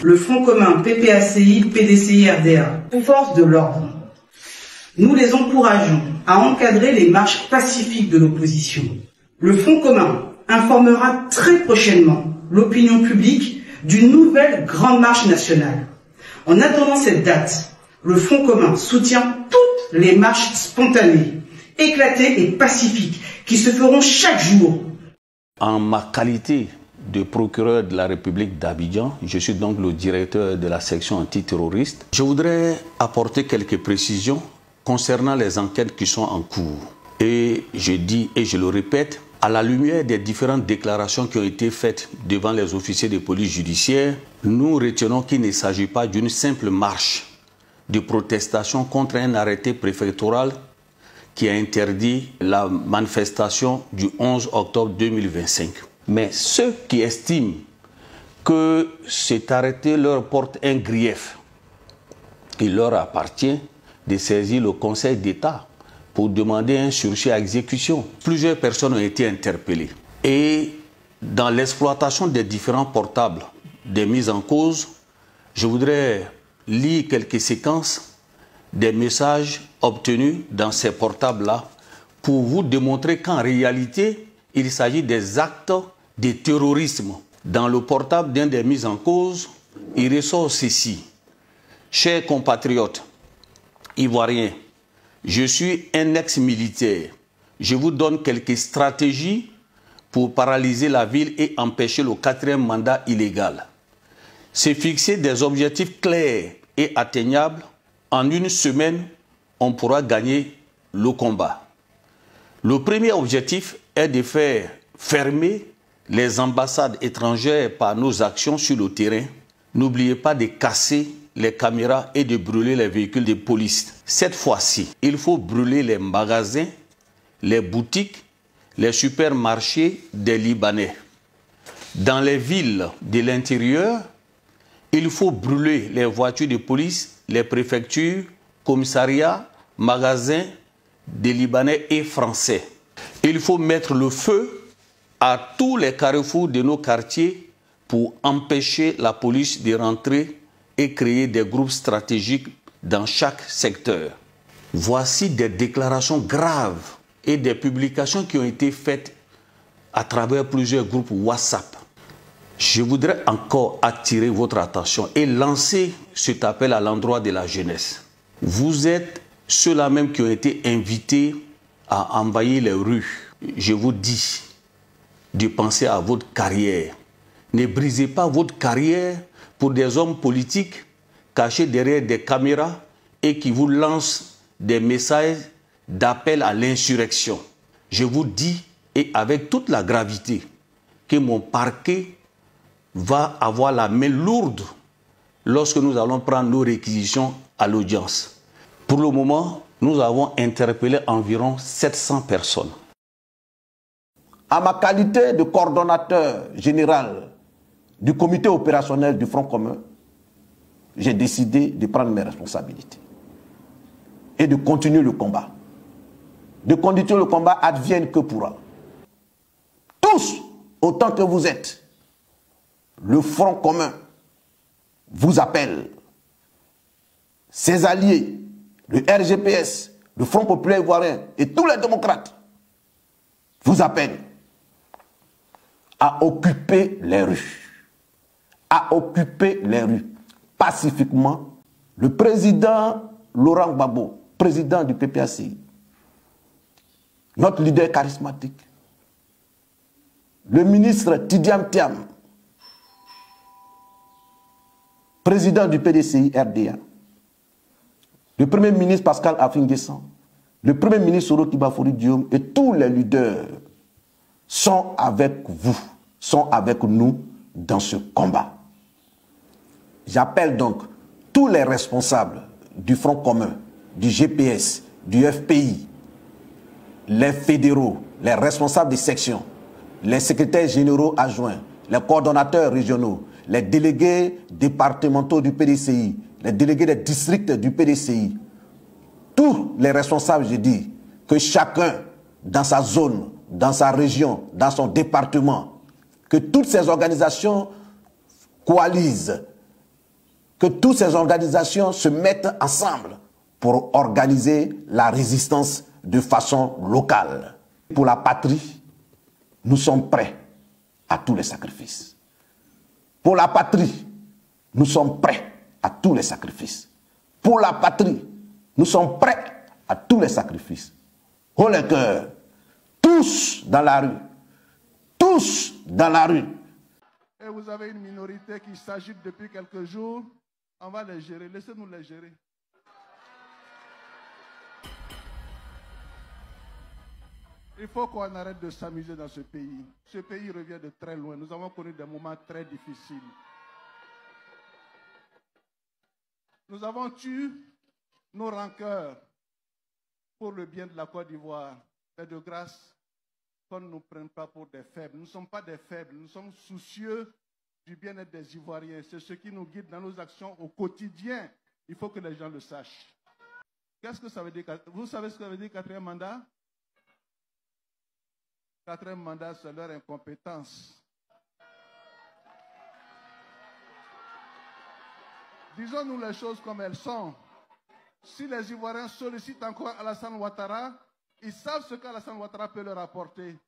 Le Front commun PPACI, PDCI, RDA, aux forces de l'ordre, nous les encourageons à encadrer les marches pacifiques de l'opposition. Le Front commun informera très prochainement l'opinion publique d'une nouvelle grande marche nationale. En attendant cette date, le Front commun soutient toutes les marches spontanées, éclatées et pacifiques qui se feront chaque jour. En ma qualité de procureur de la République d'Abidjan, je suis donc le directeur de la section antiterroriste. Je voudrais apporter quelques précisions concernant les enquêtes qui sont en cours. Et je dis et je le répète, à la lumière des différentes déclarations qui ont été faites devant les officiers de police judiciaire, nous retenons qu'il ne s'agit pas d'une simple marche de protestation contre un arrêté préfectoral qui a interdit la manifestation du 11 octobre 2025. Mais ceux qui estiment que cet arrêté leur porte un grief, il leur appartient de saisir le Conseil d'État pour demander un sursis à exécution. Plusieurs personnes ont été interpellées. Et dans l'exploitation des différents portables des mises en cause, je voudrais lire quelques séquences des messages obtenus dans ces portables-là pour vous démontrer qu'en réalité, il s'agit des actes de terrorisme. Dans le portable d'un des mises en cause, il ressort ceci. Chers compatriotes ivoiriens, je suis un ex-militaire. Je vous donne quelques stratégies pour paralyser la ville et empêcher le 4e mandat illégal. C'est fixer des objectifs clairs et atteignables. En une semaine, on pourra gagner le combat. Le premier objectif est de faire fermer les ambassades étrangères par nos actions sur le terrain. N'oubliez pas de casser les caméras et de brûler les véhicules de police. Cette fois-ci, il faut brûler les magasins, les boutiques, les supermarchés des Libanais. Dans les villes de l'intérieur, il faut brûler les voitures de police, les préfectures, commissariats, magasins des Libanais et Français. Il faut mettre le feu à tous les carrefours de nos quartiers pour empêcher la police de rentrer et créer des groupes stratégiques dans chaque secteur. Voici des déclarations graves et des publications qui ont été faites à travers plusieurs groupes WhatsApp. Je voudrais encore attirer votre attention et lancer cet appel à l'endroit de la jeunesse. Vous êtes ceux-là même qui ont été invités à envahir les rues. Je vous dis de penser à votre carrière. Ne brisez pas votre carrière pour des hommes politiques cachés derrière des caméras et qui vous lancent des messages d'appel à l'insurrection. Je vous dis, et avec toute la gravité, que mon parquet va avoir la main lourde lorsque nous allons prendre nos réquisitions à l'audience. Pour le moment, nous avons interpellé environ 700 personnes. À ma qualité de coordonnateur général du comité opérationnel du Front commun, j'ai décidé de prendre mes responsabilités et de continuer le combat. De continuer le combat advienne que pourra. Tous, autant que vous êtes, le Front commun vous appelle. Ses alliés, le RGPS, le Front populaire ivoirien et tous les démocrates vous appellent à occuper les rues. À occuper les rues pacifiquement. Le président Laurent Gbagbo, président du PPACI, notre leader charismatique, le ministre Tidiam Thiam, président du PDCI RDA, le premier ministre Pascal Affi-N'Guessan, le premier ministre Soro Kibafori Diom et tous les leaders sont avec vous, sont avec nous dans ce combat. J'appelle donc tous les responsables du Front commun, du GPS, du FPI, les fédéraux, les responsables des sections, les secrétaires généraux adjoints, les coordonnateurs régionaux, les délégués départementaux du PDCI, les délégués des districts du PDCI, tous les responsables, je dis, que chacun dans sa zone, dans sa région, dans son département, que toutes ces organisations coalisent que toutes ces organisations se mettent ensemble pour organiser la résistance de façon locale. Pour la patrie, nous sommes prêts à tous les sacrifices. Pour la patrie, nous sommes prêts à tous les sacrifices. Pour la patrie, nous sommes prêts à tous les sacrifices. Haut les cœurs, tous dans la rue, tous dans la rue. Et vous avez une minorité qui s'agite depuis quelques jours, on va les gérer, laissez-nous les gérer. Il faut qu'on arrête de s'amuser dans ce pays. Ce pays revient de très loin. Nous avons connu des moments très difficiles. Nous avons tué nos rancœurs pour le bien de la Côte d'Ivoire. Mais de grâce, qu'on ne nous prenne pas pour des faibles. Nous ne sommes pas des faibles. Nous sommes soucieux du bien-être des Ivoiriens. C'est ce qui nous guide dans nos actions au quotidien. Il faut que les gens le sachent. Qu'est-ce que ça veut dire? Vous savez ce que ça veut dire quatrième mandat? Quatrième mandat, c'est leur incompétence. Disons-nous les choses comme elles sont. Si les Ivoiriens sollicitent encore Alassane Ouattara, ils savent ce qu'Alassane Ouattara peut leur apporter.